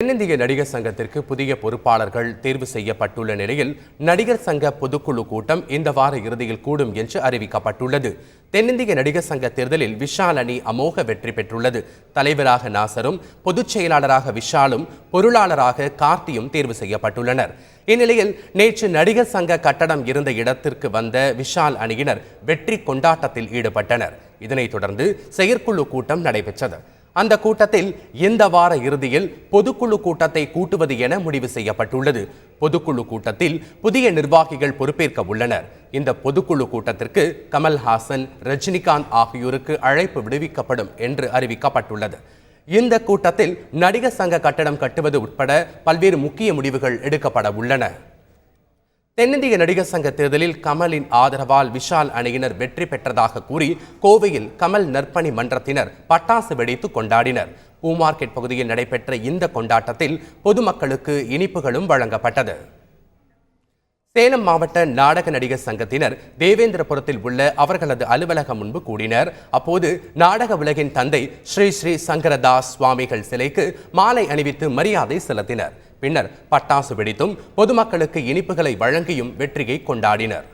தென்னிந்திய நடிகர் சங்கத்திற்கு புதிய பொறுப்பாளர்கள் தேர்வு செய்யப்பட்டுள்ள நிலையில் நடிகர் சங்க பொதுக்குழு கூட்டம் இந்த வார இறுதியில் கூடும் என்று அறிவிக்கப்பட்டுள்ளது. தென்னிந்திய நடிகர் சங்க தேர்தலில் விஷால் அணி அமோக வெற்றி பெற்றுள்ளது. தலைவராக நாசரும், பொதுச் செயலாளராக விஷாலும், பொருளாளராக கார்த்தியும் தேர்வு செய்யப்பட்டுள்ளனர். இந்நிலையில் நேற்று நடிகர் சங்க கட்டடம் இருந்த இடத்திற்கு வந்த விஷால் அணியினர் வெற்றி கொண்டாட்டத்தில் ஈடுபட்டனர். இதனைத் தொடர்ந்து செயற்குழு கூட்டம் நடைபெற்றது. அந்த கூட்டத்தில் இந்த வார இறுதியில் பொதுக்குழு கூட்டத்தை கூட்டுவது என முடிவு செய்யப்பட்டுள்ளது. பொதுக்குழு கூட்டத்தில் புதிய நிர்வாகிகள் பொறுப்பேற்க உள்ளனர். இந்த பொதுக்குழு கூட்டத்திற்கு கமல்ஹாசன், ரஜினிகாந்த் ஆகியோருக்கு அழைப்பு விடுவிக்கப்படும் என்று அறிவிக்கப்பட்டுள்ளது. இந்த கூட்டத்தில் நடிகர் சங்க கட்டடம் கட்டுவது உட்பட பல்வேறு முக்கிய முடிவுகள் எடுக்கப்பட உள்ளன. தென்னிந்திய நடிகர் சங்க தேர்தலில் கமலின் ஆதரவால் விஷால் அணியினர் வெற்றி பெற்றதாக கூறி கோவையில் கமல் நற்பணி மன்றத்தினர் பட்டாசு வெடித்து கொண்டாடினர். பூ மார்க்கெட் பகுதியில் நடைபெற்ற இந்த கொண்டாட்டத்தில் பொதுமக்களுக்கு இனிப்புகளும் வழங்கப்பட்டது. சேலம் மாவட்ட நாடக நடிகர் சங்கத்தினர் தேவேந்திரபுரத்தில் உள்ள அவர்களது அலுவலகம் முன்பு கூடினர். அப்போது நாடக உலகின் தந்தை ஸ்ரீ ஸ்ரீ சங்கரதாஸ் சுவாமிகள் சிலைக்கு மாலை அணிவித்து மரியாதை செலுத்தினர். பின்னர் பட்டாசு வெடித்தும் பொதுமக்களுக்கு இனிப்புகளை வழங்கியும் வெற்றியை கொண்டாடினர்.